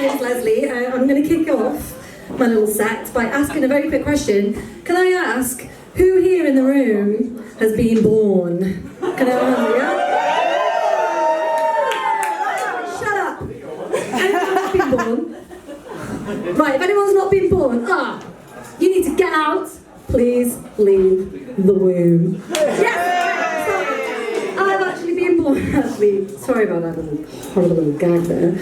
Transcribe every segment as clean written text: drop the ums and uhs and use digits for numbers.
name's Lesley. I'm going to kick off my little set by asking a very quick question. Can I ask, who here in the room has been born? Can I ask, yeah? Shut up! Anyone not been born? Right, if anyone's not been born, you need to get out. Please leave the womb. Yes! I've actually been born, sorry about that little horrible little gag there.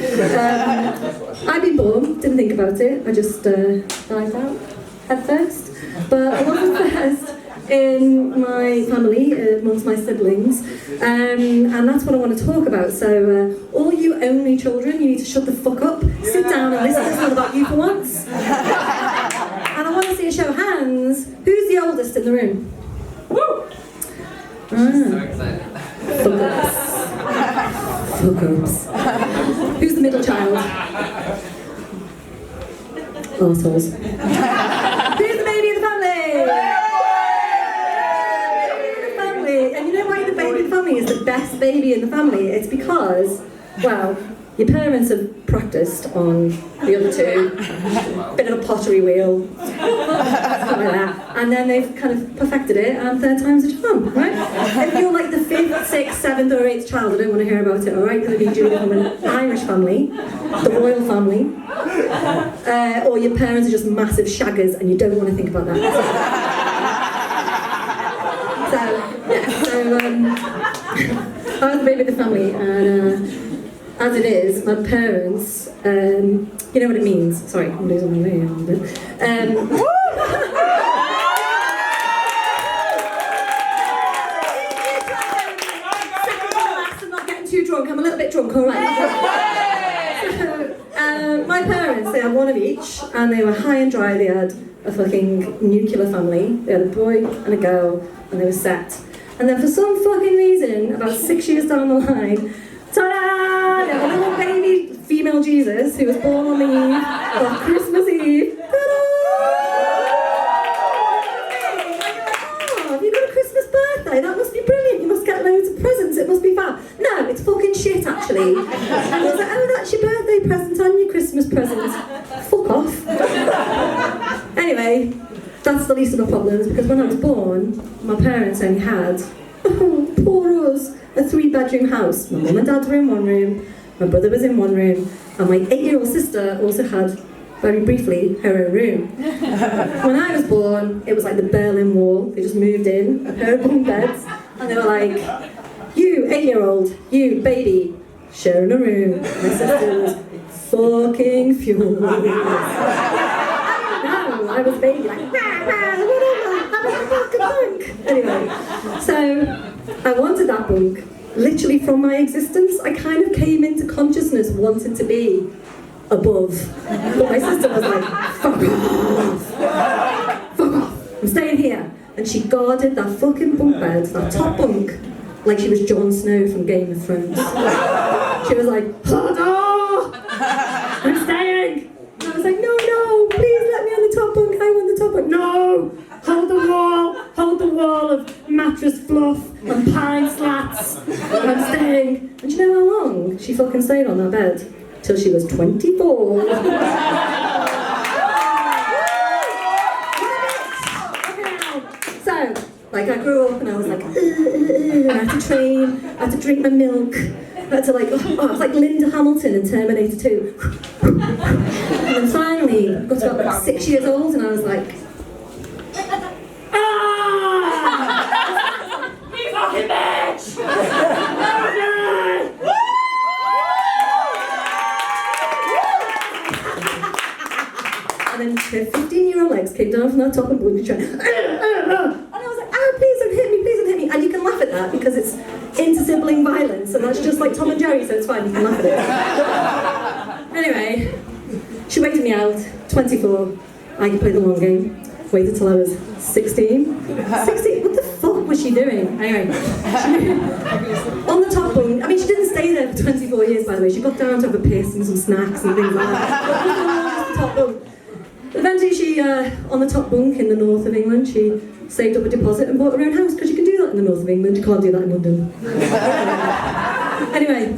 I've been born, didn't think about it, I just dived out head first. But I wasn't first in my family, amongst my siblings, and that's what I want to talk about. So, all you only children, you need to shut the fuck up, sit down and listen to something about you for once. And I want to see a show of hands. Who's the oldest in the room? Woo! She's so excited. Fuck-ups. Who's the middle child? Arseholes. Who's the baby in the family? And you know why the baby in the family is the best baby in the family? It's because, well, your parents have practiced on the other two, bit of a pottery wheel, stuff like that, and then they've kind of perfected it, and third time's a charm, right? If you're like the 5th, 6th, 7th or 8th child, I don't want to hear about it, alright? Because I need you from an Irish family, the royal family, or your parents are just massive shaggers and you don't want to think about that. I was the baby of the family, and as it is, my parents, you know what it means. Sorry, I'm losing my way a little bit. Second to last, I'm not getting too drunk. I'm a little bit drunk, alright. My parents, they had one of each, and they were high and dry. They had a fucking nuclear family. They had a boy and a girl, and they were set. And then for some fucking reason, about 6 years down the line, ta-da! They had a little baby female Jesus who was born on the eve of Christmas Eve. Ta-da! Oh, have you got a Christmas birthday? That must be brilliant. You must get loads of presents. It must be fab. No, it's fucking shit, actually. And I was like, oh, that's your birthday present and your Christmas present. Fuck off. Anyway, that's the least of my problems, because when I was born, my parents only had, oh, poor us, a 3-bedroom house. My mum and dad were in one room, my brother was in one room, and my 8-year-old sister also had, very briefly, her own room. When I was born, it was like the Berlin Wall. They just moved in, her bunk beds, and they were like, you 8-year-old, you baby, sharing a room. My sister was fucking furious. I was baby, like, whatever, have a fucking bunk. Anyway, so I wanted that bunk literally from my existence. I kind of came into consciousness wanting to be above. But my sister was like, fuck off, fuck off, I'm staying here. And she guarded that fucking bunk bed, that top bunk, like she was Jon Snow from Game of Thrones. She was like, hold on, I'm staying. And I was like, no, please let me on the top bunk, I want the top bunk. No, hold the wall of mattress fluff and pine slats. I'm staying. And do you know how long she fucking stayed on that bed? Till she was 24. So, like, I grew up and I was like, I had to train, I had to drink my milk, I had to like, I was like Linda Hamilton in Terminator 2. And then finally, I got to about like 6 years old and I was like, you fucking bitch! And then her 15-year-old legs came down from that top and bungee train. And I was like, please don't hit me, please don't hit me. And you can laugh at that because it's inter-sibling violence and that's just like Tom and Jerry, so it's fine, you can laugh at it. Anyway, she waited me out, 24. I could play the long game. Waited till I was 16. 16? What the fuck was she doing? Anyway, on the top bunk, I mean, she didn't stay there for 24 years, by the way. She got down to have a piss and some snacks and things like that. Top bunk. Eventually, she, on the top bunk in the north of England, she saved up a deposit and bought her own house, because you can do that in the north of England. You can't do that in London. Anyway,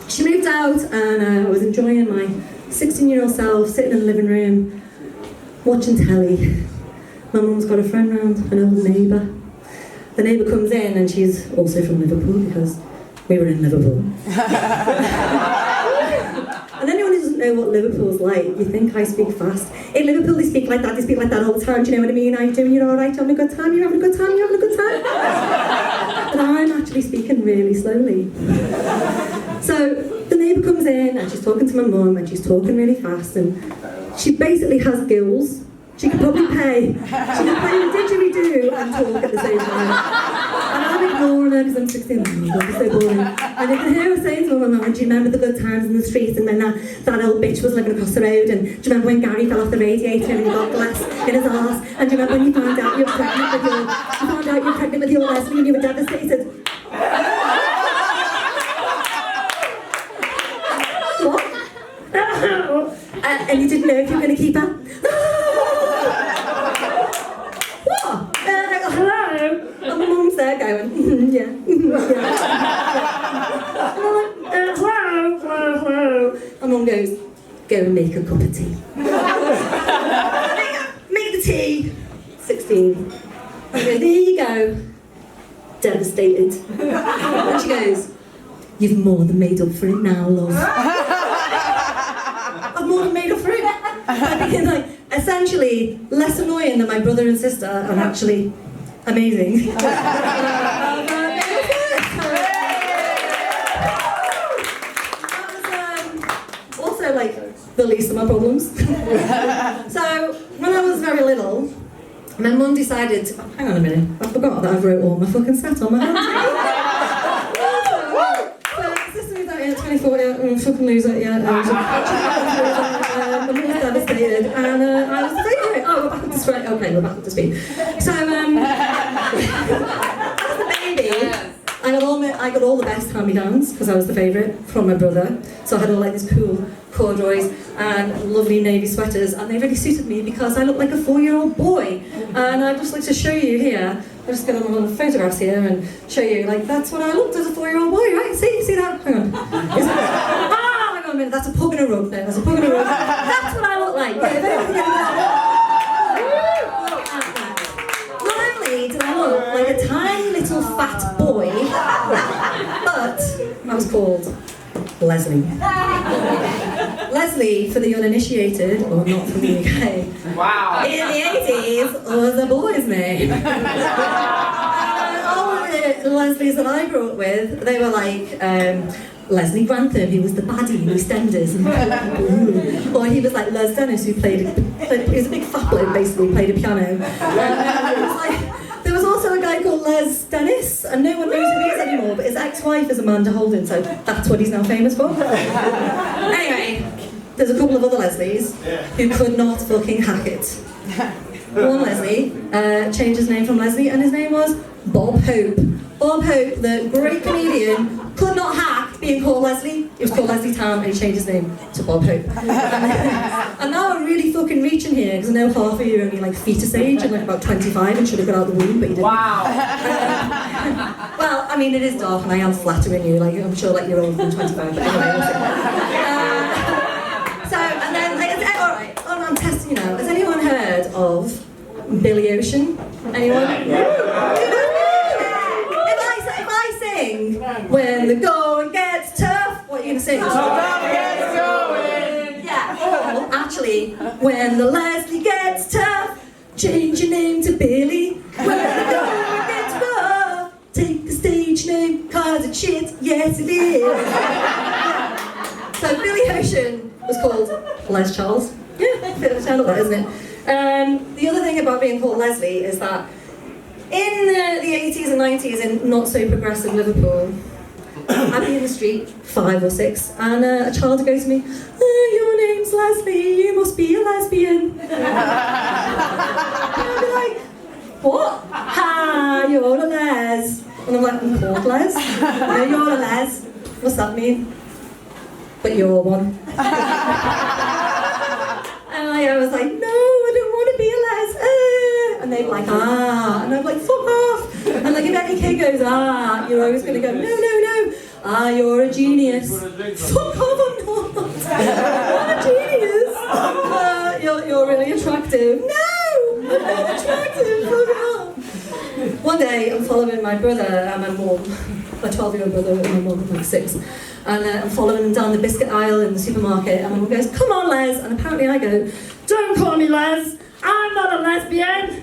she moved out, and I was enjoying my 16-year-old self sitting in the living room, watching telly. My mum's got a friend round, an old neighbour. The neighbour comes in and she's also from Liverpool because we were in Liverpool. And anyone who doesn't know what Liverpool's like, you think I speak fast. In Liverpool they speak like that all the time, do you know what I mean? How you doing? You're alright, having a good time? You're having a good time? You're having a good time? But I'm actually speaking really slowly. So the neighbour comes in and she's talking to my mum and she's talking really fast and she basically has gills. She could probably play. She could play a didgeridoo and talk at the same time. And I'm ignoring her because I'm 16. Oh my God, it's so boring. And you can hear her saying to my mum, do you remember the good times in the street? And then that old bitch was living across the road. And do you remember when Gary fell off the radiator and he got glass in his arse? And do you remember when you found out you were pregnant with your Lesley and you were devastated? What? And you didn't know if you were going to keep her? And my mum's there going, yeah. And I'm like, hello. And mum goes, go and make a cup of tea. Make the tea. 16. I go, there you go. Devastated. And she goes, you've more than made up for it now, love. I've more than made up for it. I became like, essentially, less annoying than my brother and sister and actually amazing. Also, like, the least of my problems. So, when I was very little, my mum decided, hang on a minute, I forgot that I wrote all my fucking stats on my hand. So, my sister was out here at 24, I'm fucking loser, yeah. My mum was devastated, and I was the favourite. Oh, we're back up to speed. Okay, we're back up to speed. So, as a baby, I got all the best hand-me-downs because I was the favourite from my brother. So I had all like these cool corduroys and lovely navy sweaters, and they really suited me because I looked like a 4-year-old boy. And I'd just like to show you here. I'll just get on my little photographs here and show you, like, that's what I looked as a 4-year-old boy, right? See that? Hang on. Hang on a minute. That's a pug in a rug there. That's a pug in a rug. That's what I look like. Not only did I look like a tiny little fat boy, but I was called Lesley. Lesley, for the uninitiated, or not from the UK, Wow. in the 80s was a boy's name. All of the Leslies that I grew up with, they were like, Lesley Grantham, who was the baddie in EastEnders, or he was like Les Dennis, who played he was a big fat bloke, basically, played a piano. There was also a guy called Les Dennis, and no one knows who he is anymore, but his ex-wife is Amanda Holden, so that's what he's now famous for. Anyway, there's a couple of other Leslies who could not fucking hack it. One Leslie changed his name from Leslie, and his name was Bob Hope. Bob Hope, the great comedian, could not hack being called Lesley. He was called Leslie Town, and he changed his name to Bob Hope. And now I'm really fucking reaching here, because I know half of you are only like fetus age and like about 25 and should have got out of the womb, but you didn't. Wow. Well, I mean, it is dark, and I am flattering you. Like, I'm sure like you're older than 25, but anyway. So, and then, like, all right, I'm testing you now. Has anyone heard of Billy Ocean? Anyone? When the going gets tough, what are you going to sing? Tough gets going. Yeah. Well, actually, when the Lesley gets tough, change your name to Billy. When the going gets rough, take the stage name, cause it's shit, yes it is. So Billy Ocean was called Les Charles. Yeah, bit of a sound like that, isn't it? The other thing about being called Lesley is that in the 80s and 90s in not so progressive Liverpool, I'd be in the street, 5 or 6, and a child would go to me, oh, your name's Lesley, you must be a lesbian. And I'd be like, what? Ha, you're a les. And I'm like, I'm called Les. No, you're a les. What's that mean? But you're one. And I was like, no, I don't want to be a les. And they were like, ah. And I'm like, fuck off. And like, if any kid goes, ah, you're always going to go, no, no, no. Ah, you're a genius. Fuck off, I'm not. I'm a genius. you're really attractive. No! I'm not attractive. Fuck off. One day, I'm following my brother and my mum, my 12-year-old brother and my mum, like 6. And I'm following them down the biscuit aisle in the supermarket, and my mum goes, come on, Les. And apparently I go, don't call me Les. I'm not a lesbian.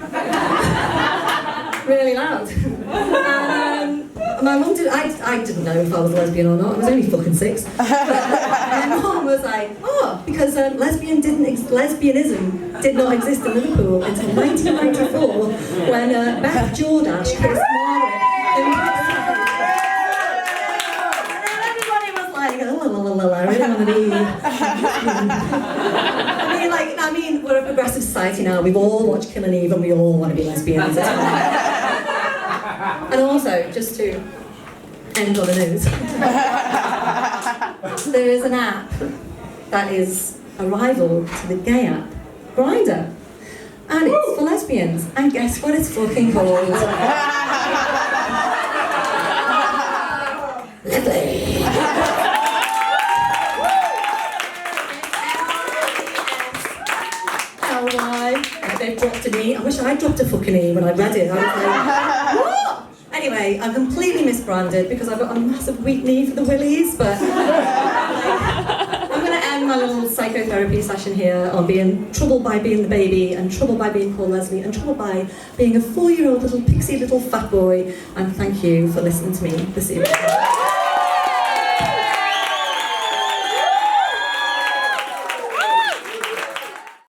Really loud. And my mum did. I didn't know if I was a lesbian or not. I was only fucking 6. But my mum was like, oh, because lesbianism did not exist in Liverpool until 1994, when Beth Jordache kissed Margaret. I really want to be. I mean, we're a progressive society now. We've all watched Killing Eve and we all want to be lesbians. And also, just to end on a note, there is an app that is a rival to the gay app, Grindr. And it's for lesbians. And guess what it's fucking called? Lesley. They've dropped an E. I wish I'd dropped a fucking E when I read it. I was like, what? Anyway, I'm completely misbranded because I've got a massive weak knee for the willies, but I'm going to end my little psychotherapy session here on being troubled by being the baby, and troubled by being called Lesley, and troubled by being a 4-year-old little pixie little fat boy. And thank you for listening to me this evening.